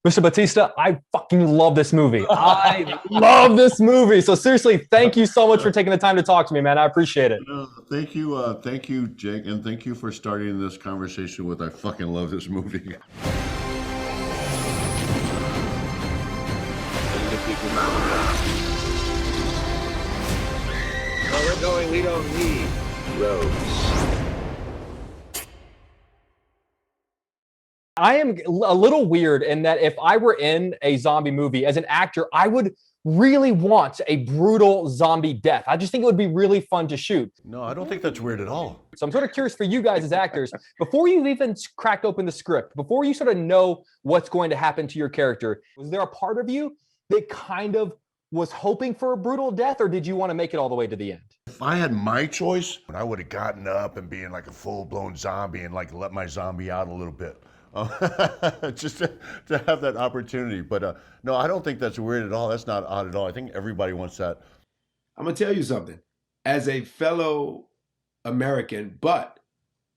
Mr. Bautista, I fucking love this movie. I love this movie. So seriously, thank you so much for taking the time to talk to me, man. I appreciate it. Thank you, Jake, and thank you for starting this conversation with "I fucking love this movie." Where we're going, we don't need roads. I am a little weird in that if I were in a zombie movie as an actor, I would really want a brutal zombie death. I just think it would be really fun to shoot. No, I don't think that's weird at all. So I'm sort of curious for you guys as actors, before you even cracked open the script, before you sort of know what's going to happen to your character, was there a part of you that kind of was hoping for a brutal death, or did you want to make it all the way to the end? If I had my choice, I would have gotten up and being like a full-blown zombie and like let my zombie out a little bit. Just to have that opportunity. But no, I don't think that's weird at all. That's not odd at all. I think everybody wants that. I'm going to tell you something. As a fellow American, but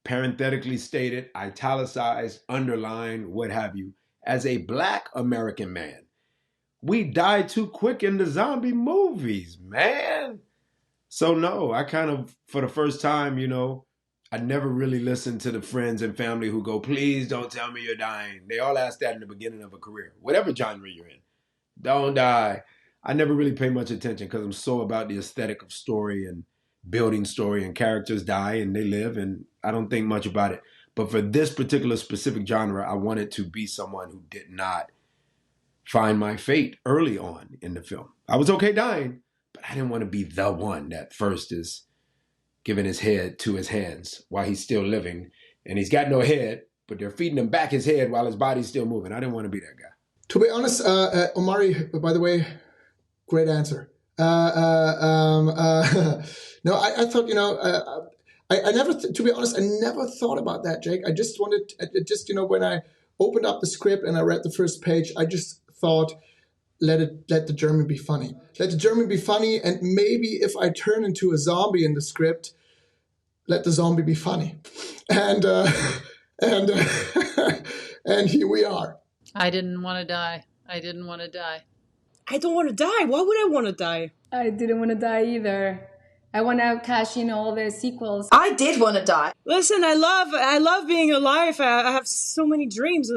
parenthetically stated, italicized, underlined, what have you, as a Black American man, we die too quick in the zombie movies, man. So no, I kind of, for the first time, I never really listened to the friends and family who go, please don't tell me you're dying. They all ask that in the beginning of a career, whatever genre you're in. Don't die. I never really pay much attention because I'm so about the aesthetic of story and building story, and characters die and they live, and I don't think much about it. But for this particular specific genre, I wanted to be someone who did not find my fate early on in the film. I was okay dying, but I didn't want to be the one that first is giving his head to his hands while he's still living, and he's got no head, but they're feeding him back his head while his body's still moving. I didn't want to be that guy. To be honest, Omari, by the way, great answer. No, I thought, I never, to be honest, I never thought about that, Jake. I just wanted, when I opened up the script and I read the first page, I just thought, let the German be funny. Let the German be funny, and maybe if I turn into a zombie in the script, let the zombie be funny. And and here we are. I didn't want to die. I didn't want to die. I don't want to die. Why would I want to die? I didn't want to die either. I want to cash in all the sequels. I did want to die. Listen, I love being alive. I have so many dreams.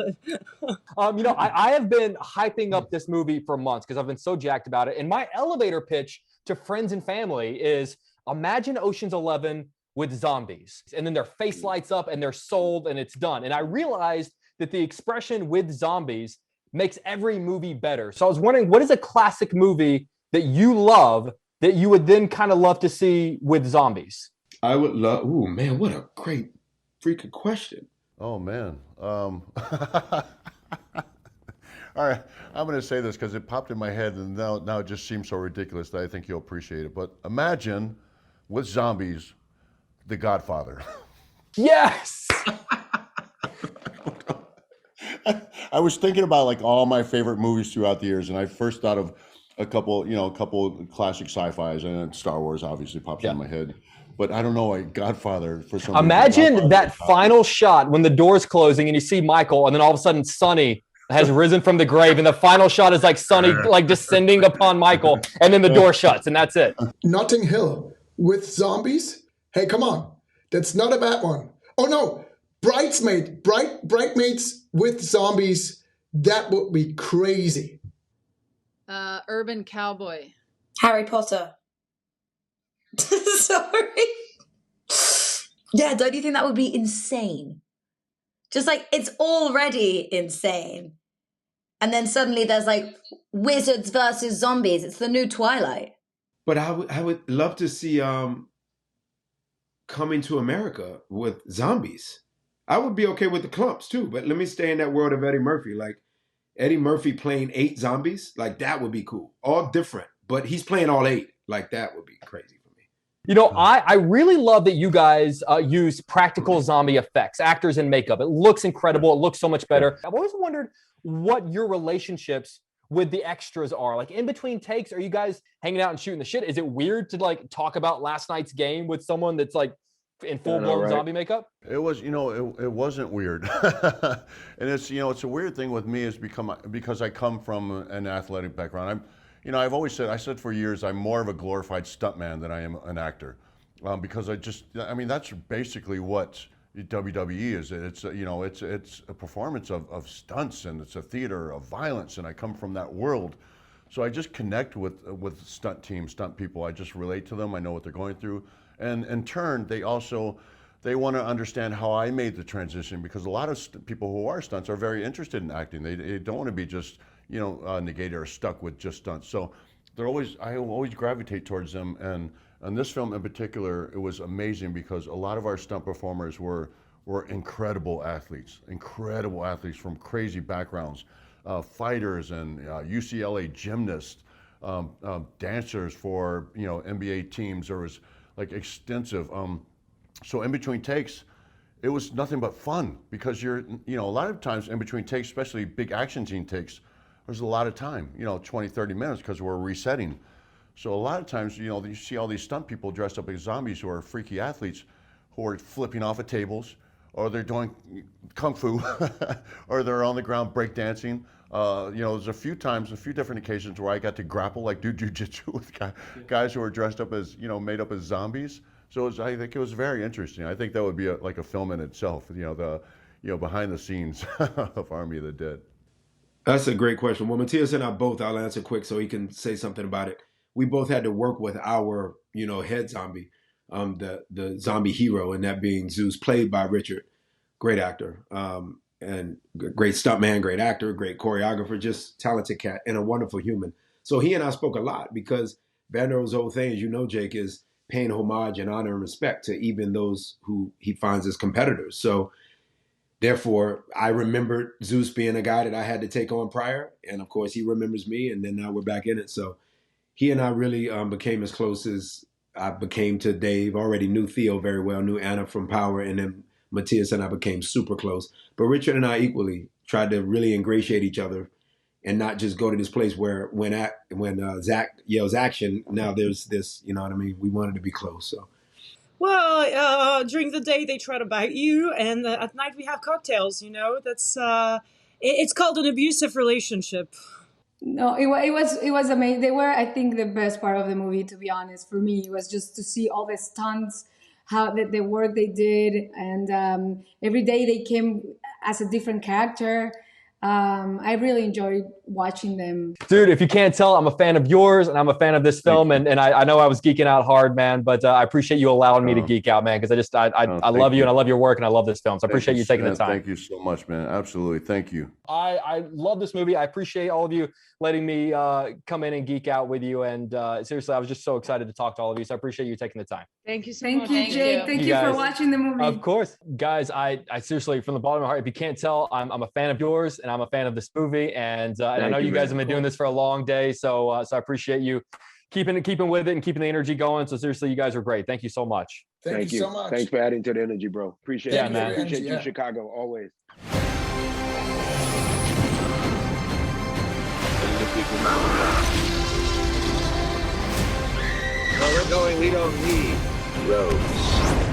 I have been hyping up this movie for months because I've been so jacked about it. And my elevator pitch to friends and family is, imagine Ocean's 11 with zombies. And then their face lights up and they're sold and it's done. And I realized that the expression "with zombies" makes every movie better. So I was wondering, what is a classic movie that you love that you would then kind of love to see with zombies? I would love, ooh, man, what a great freaking question. Oh, man. All right, I'm going to say this because it popped in my head, and now it just seems so ridiculous that I think you'll appreciate it. But imagine with zombies, The Godfather. Yes! I was thinking about like all my favorite movies throughout the years, and I first thought of a couple classic sci-fis, and then Star Wars obviously pops in my head. But I don't know, like Godfather for some Imagine reason, that final shot when the door's closing and you see Michael, and then all of a sudden Sonny has risen from the grave, and the final shot is like Sonny like descending upon Michael, and then the door shuts, and that's it. Notting Hill with zombies? Hey, come on. That's not a bad one. Oh no, Bridesmaids with zombies. That would be crazy. Urban Cowboy. Harry Potter. Sorry. Yeah, don't you think that would be insane? Just like, it's already insane. And then suddenly there's like wizards versus zombies. It's the new Twilight. But I would love to see Coming to America with zombies. I would be okay with the clumps too, but let me stay in that world of Eddie Murphy. Like Eddie Murphy playing 8 zombies, like that would be cool. All different, but he's playing all 8. Like that would be crazy for me. I really love that you guys use practical zombie effects, actors and makeup. It looks incredible. It looks so much better. I've always wondered what your relationships with the extras are. Like in between takes, are you guys hanging out and shooting the shit? Is it weird to like talk about last night's game with someone that's like in full-blown zombie makeup? It was, it wasn't weird. And it's, it's a weird thing with me is because I come from an athletic background. I've always said, I said for years, I'm more of a glorified stuntman than I am an actor. Because that's basically what WWE is. It's a performance of stunts, and it's a theater of violence, and I come from that world. So I just connect with stunt teams, stunt people. I just relate to them. I know what they're going through. And in turn, they want to understand how I made the transition, because a lot of people who are stunts are very interested in acting. They don't want to be just, negated or stuck with just stunts. So I always gravitate towards them. And this film in particular, it was amazing because a lot of our stunt performers were incredible athletes from crazy backgrounds, fighters and UCLA gymnasts, dancers for NBA teams. There was like extensive. So in between takes, it was nothing but fun because a lot of times in between takes, especially big action scene takes, there's a lot of time, 20, 30 minutes because we're resetting. So a lot of times, you see all these stunt people dressed up as zombies who are freaky athletes who are flipping off of tables, or they're doing kung fu, or they're on the ground breakdancing. There's a few different occasions where I got to grapple, like do jujitsu with guys who are dressed up as, made up as zombies. So I think it was very interesting. I think that would be like a film in itself, behind the scenes of Army of the Dead. That's a great question. Well, Matthias and I both, I'll answer quick so he can say something about it. We both had to work with our, head zombie, the zombie hero, and that being Zeus, played by Richard. Great actor, and great stuntman, great actor, great choreographer, just talented cat, and a wonderful human. So he and I spoke a lot because Vander's whole thing, as Jake, is paying homage and honor and respect to even those who he finds as competitors. So therefore, I remembered Zeus being a guy that I had to take on prior. And of course, he remembers me. And then now we're back in it. So he and I really became as close as I became to Dave. Already knew Theo very well, knew Anna from Power. And then Matthias and I became super close. But Richard and I equally tried to really ingratiate each other and not just go to this place where when Zack yells action, now there's this, we wanted to be close. So. Well, during the day they try to bite you, and at night we have cocktails. That's it's called an abusive relationship. No, it was amazing. They were, I think, the best part of the movie. To be honest, for me, it was just to see all the stunts, how the work they did, and every day they came as a different character. I really enjoyed watching them. Dude, if you can't tell, I'm a fan of yours and I'm a fan of this film. And I know I was geeking out hard, man, but I appreciate you allowing me to geek out, man, because I love you and I love your work and I love this film. So I appreciate you taking the time. Thank you so much, man. Absolutely. Thank you. I love this movie. I appreciate all of you letting me come in and geek out with you. And seriously, I was just so excited to talk to all of you. So I appreciate you taking the time. Thank you so much. Thank you, Jake. Thank you for watching the movie. Of course. Guys, I seriously, from the bottom of my heart, if you can't tell, I'm a fan of yours and I'm a fan of this movie. And I know you guys have been doing this for a long day. So I appreciate you keeping with it and keeping the energy going. So seriously, you guys are great. Thank you so much. Thank you so much. Thanks for adding to the energy, bro. Appreciate it. Man. Appreciate you, Chicago, always. Where we're going, we don't need roads.